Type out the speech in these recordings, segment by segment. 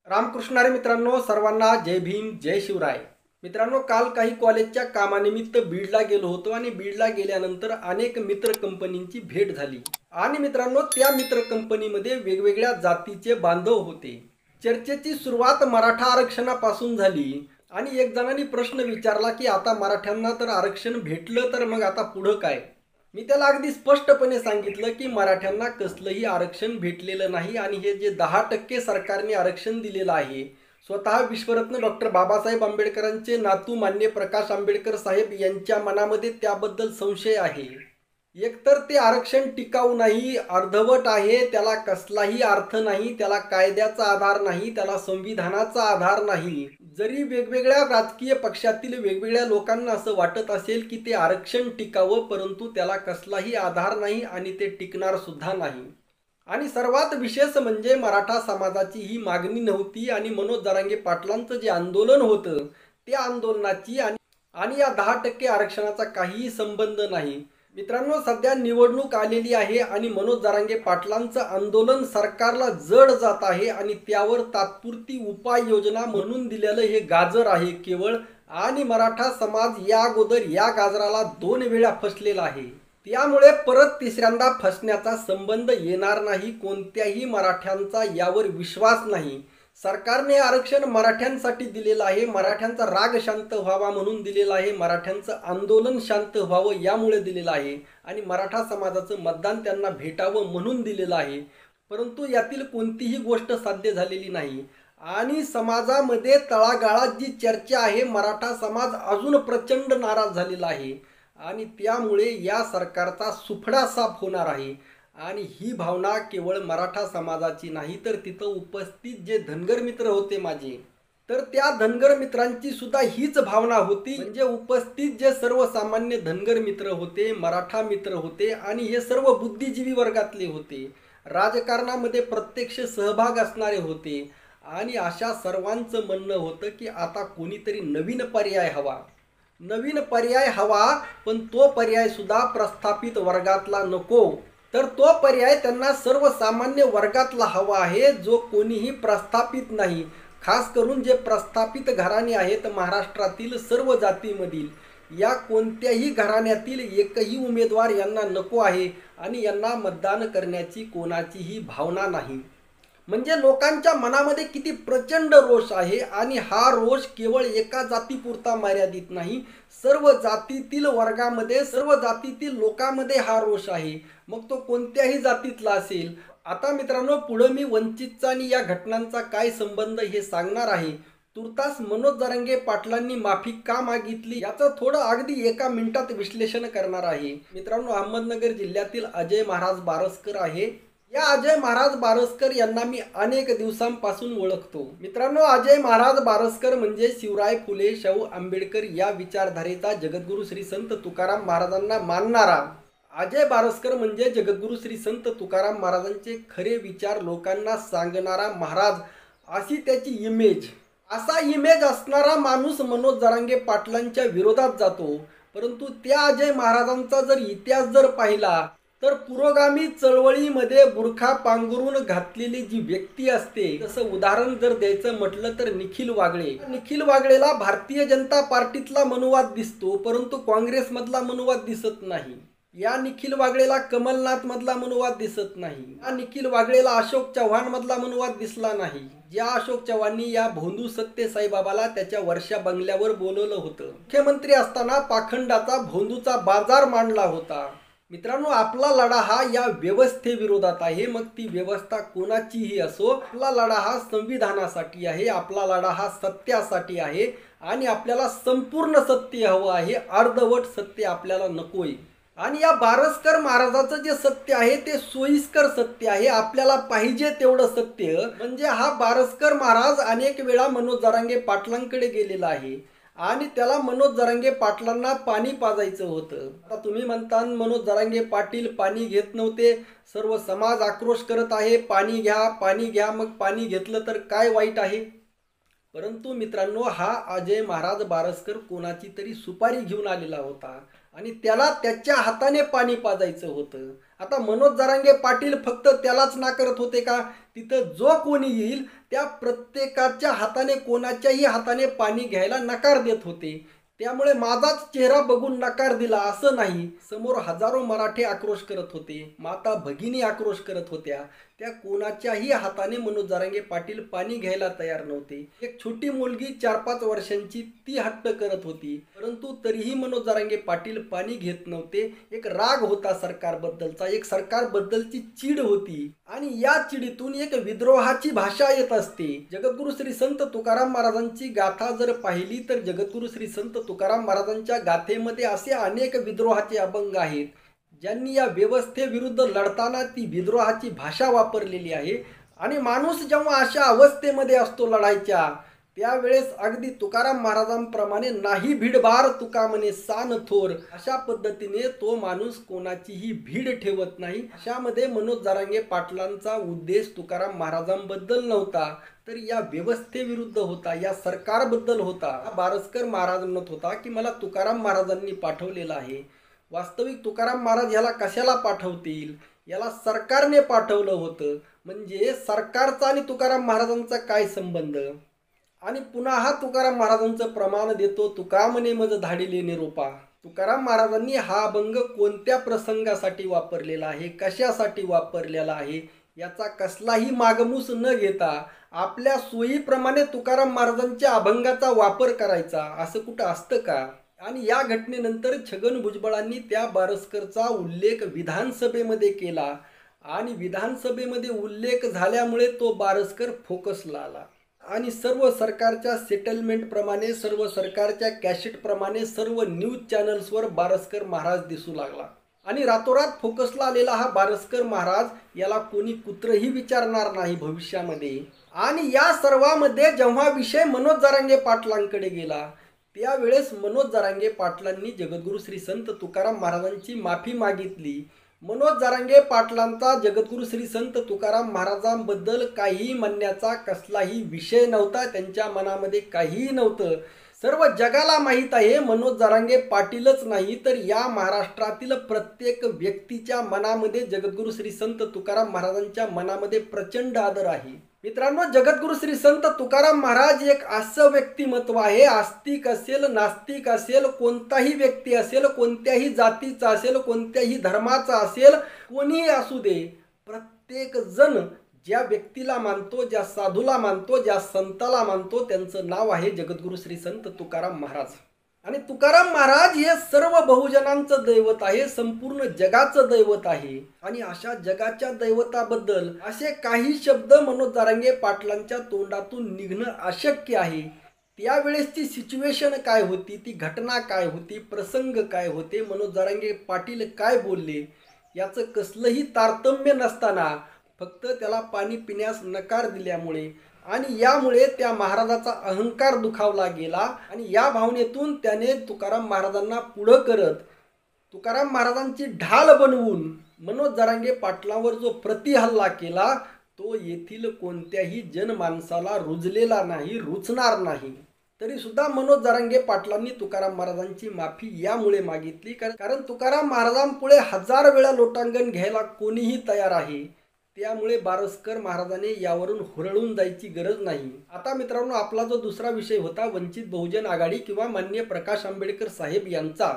रामकृष्णारे मित्रांनो, सर्वांना जय भीम, जय शिवराय. मित्रांनो, काल काही कॉलेजच्या कामानिमित्त बीडला गेलो होतो आणि बीडला गेल्यानंतर अनेक मित्र कंपनींची भेट झाली. आणि मित्रांनो, त्या मित्र कंपनीमध्ये वेगवेगळ्या जातीचे बांधव होते. चर्चेची सुरुवात मराठा आरक्षणापासून झाली आणि एक जणांनी प्रश्न विचारला की आता मराठ्यांना तर आरक्षण भेटलं, तर मग आता पुढं काय? मी त्याला अगदी स्पष्टपणे सांगितलं की मराठ्यांना कसलंही आरक्षण भेटलेलं नाही आणि हे जे 10% सरकारने आरक्षण दिलेलं आहे, स्वतः विश्वरत्न डॉक्टर बाबासाहेब आंबेडकरांचे नातू मान्य प्रकाश आंबेडकर साहेब यांच्या मनामध्ये त्याबद्दल संशय आहे. एकतर ते आरक्षण टिकाऊ नाही, अर्धवट आहे, त्याला कसलाही अर्थ नाही, त्याला कायद्याचा आधार नाही, त्याला संविधानाचा आधार नाही. जरी वेगवेगळ्या राजकीय पक्षातील वेगवेगळ्या लोकांना असं वाटत असेल की ते आरक्षण टिकावं, परंतु त्याला कसलाही आधार नाही आणि ते टिकणार सुद्धा नाही. आणि सर्वात विशेष म्हणजे मराठा समाजाची ही मागणी नव्हती आणि मनोज जरांगे पाटलांचं जे आंदोलन होतं त्या आंदोलनाची आणि या 10% आरक्षणाचा काहीही संबंध नाही. मित्रांनो, सध्या निवडणूक आलेली आहे आणि मनोज जरांगे पाटलांचं आंदोलन सरकारला जड जात आहे आणि त्यावर तात्पुरती उपाययोजना म्हणून दिलेलं हे गाजर आहे केवळ. आणि मराठा समाज या अगोदर या गाजराला 2 वेळा फसलेला आहे. त्यामुळे परत तिसऱ्यांदा फसण्याचा संबंध येणार नाही. कोणत्याही मराठ्यांचा यावर विश्वास नाही. सरकारने आरक्षण मराठ्यांसाठी दिलेलं आहे, मराठ्यांचा राग शांत व्हावा म्हणून दिलेलं आहे, मराठ्यांचं आंदोलन शांत व्हावं यामुळे दिलेलं आहे आणि मराठा समाजाचं मतदान त्यांना भेटावं म्हणून दिलेलं आहे. परंतु यातील कोणतीही गोष्ट साध्य झालेली नाही आणि समाजामध्ये तळागाळात जी चर्चा आहे, मराठा समाज अजून प्रचंड नाराज झालेला आहे आणि त्यामुळे या सरकारचा सुफडा साफ होणार आहे. आणि ही भावना केवळ मराठा समाजाची नाही, तर तिथं उपस्थित जे धनगर मित्र होते माझे, तर त्या धनगर मित्रांची सुद्धा हीच भावना होती. म्हणजे उपस्थित जे सर्वसामान्य धनगर मित्र होते, मराठा मित्र होते आणि हे सर्व बुद्धिजीवी वर्गातले होते, राजकारणामध्ये प्रत्यक्ष सहभाग असणारे होते आणि अशा सर्वांचं म्हणणं होतं की आता कोणीतरी नवीन पर्याय हवा, नवीन पर्याय हवा, पण तो पर्याय सुद्धा प्रस्थापित वर्गातला नको, तर तो पर्याय त्यांना सर्वसामान्य वर्गातला हवा आहे, जो कोणीही प्रस्थापित नाही. खास करून जे प्रस्थापित घराणे आहेत महाराष्ट्रातील सर्व जातीमधील, या कोणत्याही घराण्यातील एकही उमेदवार यांना नको आहे आणि यांना मतदान करण्याची कोणाचीही भावना नाही. म्हणजे लोकांच्या मनामध्ये किती प्रचंड रोष आहे आणि हा रोष केवळ एका जातीपुरता मर्यादित नाही, सर्व जातीतील वर्गामध्ये, सर्व जातीतील लोकांमध्ये हा रोष आहे, मग तो कोणत्याही जातीतला असेल. आता मित्रांनो, पुढं मी वंचितचा आणि या घटनांचा काय संबंध हे सांगणार आहे. तुर्तास मनोज जरांगे पाटलांनी माफी का मागितली याचं थोडं अगदी 1 मिनिटात विश्लेषण करणार आहे. मित्रांनो, अहमदनगर जिल्ह्यातील अजय महाराज बारसकर आहे. या अजय महाराज बारसकर यांना मी अनेक दिवसांपासून ओळखतो. मित्रांनो, अजय महाराज बारसकर म्हणजे शिवराय फुले शाहू आंबेडकर या विचारधारेचा जगद्गुरू श्री संत तुकाराम महाराजांना मानणारा, अजय बारसकर म्हणजे जगद्गुरू श्री संत तुकाराम महाराजांचे खरे विचार लोकांना सांगणारा महाराज, अशी त्याची इमेज. असा इमेज असणारा माणूस मनोज जरांगे पाटलांच्या विरोधात जातो. परंतु त्या अजय महाराजांचा जर इतिहास जर पाहिला तर पुरोगामी चळवळीमध्ये बुरखा पांघरून घातलेली जी व्यक्ती असते, तसं उदाहरण जर द्यायचं म्हटलं तर निखिल वागळे. निखिल वागळेला भारतीय जनता पार्टीतला मनुवाद दिसतो, परंतु काँग्रेसमधला मनुवाद दिसत नाही. या निखिल वागळेला कमलनाथ मधला मनुवाद दिसत नाही. या निखिल वागळेला अशोक चव्हाण मधला मनुवाद दिसला नाही. ज्या अशोक चव्हाणनी या भोंदू सत्य साईबाबाला त्याच्या वर्षा बंगल्यावर बोलवलं होतं, मुख्यमंत्री असताना पाखंडाचा भोंदूचा बाजार मांडला होता. मित्रांनो, आपला लढा हा या व्यवस्थेविरोधात आहे, मग ती व्यवस्था कोणाचीही असो. आपला लढा हा संविधानासाठी आहे, आपला लढा हा सत्यासाठी आहे आणि आपल्याला संपूर्ण सत्य हवं आहे, अर्धवट सत्य आपल्याला नकोय. आणि या बारसकर महाराजाचं जे सत्य आहे ते सोयीस्कर सत्य आहे, आपल्याला पाहिजे तेवढं सत्य. म्हणजे हा बारसकर महाराज अनेक वेळा मनोज जरांगे पाटलांकडे गेलेला आहे आणि त्याला मनोज जरांगे पाटलांना पाणी पाजायचं होतं. आता तुम्ही म्हणता मनोज जरांगे पाटील पाणी घेत नव्हते, सर्व समाज आक्रोश करत आहे, पाणी घ्या, पाणी घ्या. मग पाणी घेतलं तर काय वाईट आहे? परंतु मित्रांनो, हा अजय महाराज बारसकर कोणाची तरी सुपारी घेऊन आलेला होता आणि त्याला त्याच्या हाताने पाणी पाजायचं होतं आता मनोज जरांगे पाटील फक्त त्यालाच नाकारत होते का? तिथं जो कोणी येईल त्या प्रत्येकाच्या हाताने, कोणाच्याही हाताने पाणी घ्यायला नकार देत होते. त्यामुळे माझाच चेहरा बघून नकार दिला असं नाही. समोर हजारो मराठे आक्रोश करत होते, माता भगिनी आक्रोश करत होत्या. त्या कोणाच्याही हाताने मनोज जरांगे पाटील पाणी घ्यायला तयार नव्हते. एक छोटी मुलगी 4-5 वर्षांची ती हट्ट करत होती, परंतु तरीही मनोज जरांगे पाटील पाणी घेत नव्हते. एक राग होता सरकारबद्दलचा, एक सरकारबद्दलची चीड होती आणि या चिडीतून एक विद्रोहाची भाषा येत असते. जगद्गुरु श्री संत तुकाराम महाराजांची गाथा जर पाहिली तर जगद्गुरु श्री संत तुकाराम महाराजांच्या गाथेमध्ये असे अनेक विद्रोहाचे अभंग आहेत ज्यांनी या व्यवस्थेविरुद्ध लढताना ती विद्रोहाची भाषा वापरलेली आहे. आणि माणूस जेव्हा अशा अवस्थेमध्ये असतो लढायच्या, त्यावेळेस अगदी तुकाराम महाराजांप्रमाणे नाही भीडभार तुका म्हणे सान थोर, अशा पद्धतीने तो माणूस कोणाचीही भीड ठेवत नाही. अशामध्ये मनोज जरांगे पाटलांचा उद्देश तुकाराम महाराजांबद्दल नव्हता, तर या व्यवस्थेविरुद्ध होता, या सरकारबद्दल होता. बारस्कर महाराज म्हणत होता की मला तुकाराम महाराजांनी पाठवलेलं आहे. वास्तविक तुकाराम महाराज याला कशाला पाठवतील? याला सरकारने पाठवलं होतं. म्हणजे सरकारचा आणि तुकाराम महाराजांचा काय संबंध? आणि पुन्हा हा तुकाराम महाराजांचं प्रमाण देतो, तुका म्हणे मज धाडिले निरोपा. तुकाराम महाराजांनी हा अभंग कोणत्या प्रसंगासाठी वापरलेला आहे, कशासाठी वापरलेला आहे, याचा कसलाही मागमूस न घेता आपल्या सोयीप्रमाणे तुकाराम महाराजांच्या अभंगाचा वापर करायचा, असं कुठं असतं का? आणि या घटनेनंतर छगन भुजबळांनी त्या बारस्करचा उल्लेख विधानसभेमध्ये केला आणि विधानसभेमध्ये उल्लेख झाल्यामुळे तो बारस्कर फोकसला आला आणि सर्व सरकारच्या सेटलमेंटप्रमाणे, सर्व सरकारच्या कॅसेटप्रमाणे सर्व न्यूज चॅनल्सवर बारस्कर महाराज दिसू लागला. आणि रातोरात फोकसला आलेला हा बारस्कर महाराज याला कोणी कुत्रही विचारणार नाही भविष्यामध्ये. आणि या सर्वामध्ये जेव्हा विषय मनोज जरांगे पाटलांकडे गेला, त्यावेळेस मनोज जरांगे पाटलांनी जगद्गुरु श्री संत तुकाराम महाराजांची माफी मागितली. मनोज जरांगे पाटलांचा जगद्गुरु श्री संत तुकाराम महाराजांबद्दल काही म्हणण्याचा कसलाही विषय नव्हता, त्यांच्या मनामध्ये काहीही नव्हतं. सर्व जगाला माहीत आहे, मनोज जरांगे पाटीलच नाही तर या महाराष्ट्रातील प्रत्येक व्यक्तीच्या मनामध्ये जगद्गुरु श्री संत तुकाराम महाराजांच्या मनामध्ये प्रचंड आदर आहे. मित्रांनो, जगद्गुरु श्री संत तुकाराम महाराज एक असं व्यक्तिमत्व आहे, आस्तिक असेल, नास्तिक असेल, कोणताही व्यक्ती असेल, कोणत्याही जातीचा असेल, कोणत्याही धर्माचा असेल, कोणीही असू दे, प्रत्येक जण ज्या व्यक्तीला मानतो, ज्या साधूला मानतो, ज्या संताला मानतो, त्यांचं नाव आहे जगद्गुरु श्री संत तुकाराम महाराज. आणि तुकाराम महाराज हे सर्व बहुजनांचं दैवत आहे, संपूर्ण जगाचं दैवत आहे. आणि अशा जगाच्या दैवताबद्दल असे काही शब्द मनोज जरांगे पाटलांच्या तोंडातून निघणं अशक्य आहे. त्यावेळेसची सिच्युएशन काय होती, ती घटना काय होती, प्रसंग काय होते, मनोज जरांगे पाटील काय बोलले, याचं कसलंही तारतम्य नसताना फक्त त्याला पाणी पिण्यास नकार दिल्यामुळे आणि यामुळे त्या महाराजाचा अहंकार दुखावला गेला आणि या भावनेतून त्याने तुकाराम महाराजांना पुढं करत तुकाराम महाराजांची ढाल बनवून मनोज जरांगे पाटलावर जो प्रतिहल्ला केला, तो येथील कोणत्याही जनमानसाला रुजलेला नाही, रुचणार नाही. तरी सुद्धा मनोज जरांगे पाटलांनी तुकाराम महाराजांची माफी यामुळे मागितली, कारण तुकाराम महाराजांपुढे 1000 वेळा लोटांगण घ्यायला कोणीही तयार आहे. त्यामुळे बारस्कर महाराजांनी यावरून हुरळून जायची गरज नाही. आता मित्रांनो, आपला जो दुसरा विषय होता वंचित बहुजन आघाडी किंवा माननीय प्रकाश आंबेडकर साहेब यांचा.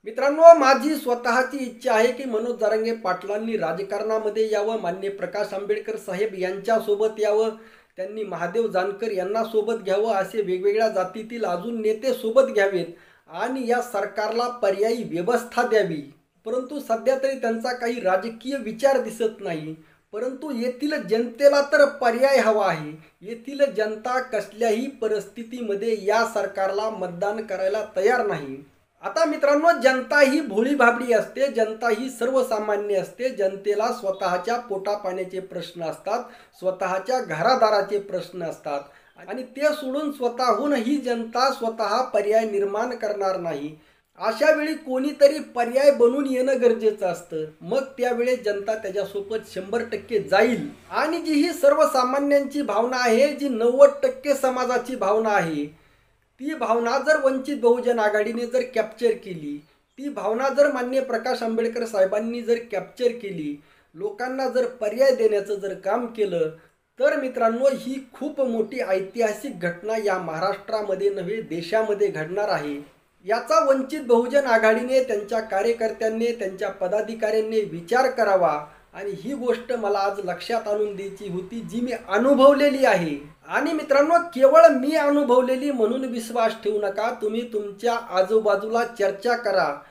मित्रांनो, माझी स्वतःची इच्छा आहे की मनोज जरांगे पाटलांनी राजकारणामध्ये यावं, माननीय प्रकाश आंबेडकर साहेब यांच्यासोबत यावं, त्यांनी महादेव जानकर यांना सोबत घ्यावं, असे वेगवेगळ्या जातीतील अजून नेते सोबत घ्यावेत आणि या सरकारला पर्यायी व्यवस्था द्यावी. परंतु सध्या तरी त्यांचा काही राजकीय विचार दिसत नाही. परंतु येथील जनतेला तर पर्याय हवा आहे. येथील जनता कसल्याही परिस्थितीमध्ये या सरकारला मतदान करायला तयार नाही. आता मित्रांनो, जनता ही भोळी भाबडी असते, जनता ही सर्वसामान्य असते. जनतेला स्वतःच्या पोटापाण्याचे प्रश्न असतात, स्वतःच्या घरादाराचे प्रश्न असतात आणि ते सोडून स्वतःहून ही जनता स्वतः पर्याय निर्माण करणार नाही. अशा वेळी कोणीतरी पर्याय बनून येणं गरजेचं असतं. मग त्यावेळेस जनता त्याच्यासोबत 100% जाईल आणि जी ही सर्वसामान्यांची भावना आहे, जी 90% समाजाची भावना आहे, ती भावना जर वंचित बहुजन आघाडीने जर कॅप्चर केली, ती भावना जर माननीय प्रकाश आंबेडकर साहेबांनी जर कॅप्चर केली, लोकांना जर पर्याय देण्याचं जर काम केलं, तर मित्रांनो ही खूप मोठी ऐतिहासिक घटना या महाराष्ट्रामध्ये नव्हे देशामध्ये घडणार आहे. याचा वंचित बहुजन आघाडीने, त्यांच्या कार्यकर्त्यांनी, त्यांच्या पदाधिकाऱ्यांनी विचार करावा आणि ही गोष्ट मला आज लक्षात आणून द्यायची होती, जी मी अनुभवलेली आहे. आणि मित्रांनो, केवळ मी अनुभवलेली म्हणून विश्वास ठेवू नका. तुम्ही तुमच्या आजूबाजूला चर्चा करा,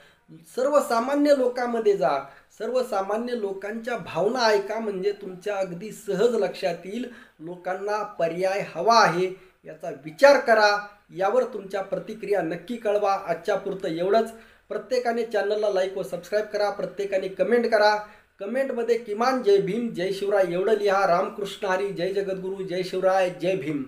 सर्वसामान्य लोकांमध्ये जा, सर्वसामान्य लोकांच्या भावना ऐका, म्हणजे तुमच्या अगदी सहज लक्षात येईल लोकांना पर्याय हवा आहे. याचा विचार करा, यावर तुमच्या प्रतिक्रिया नक्की कळवा. आजच्या पुरतं एवढंच. प्रत्येकाने चॅनलला लाईक व सबस्क्राईब करा, प्रत्येकाने कमेंट करा. कमेंटमध्ये किमान जय भीम जय शिवराय एवढं लिहा. रामकृष्ण हरी, जय जगद्गुरू, जय शिवराय, जय भीम.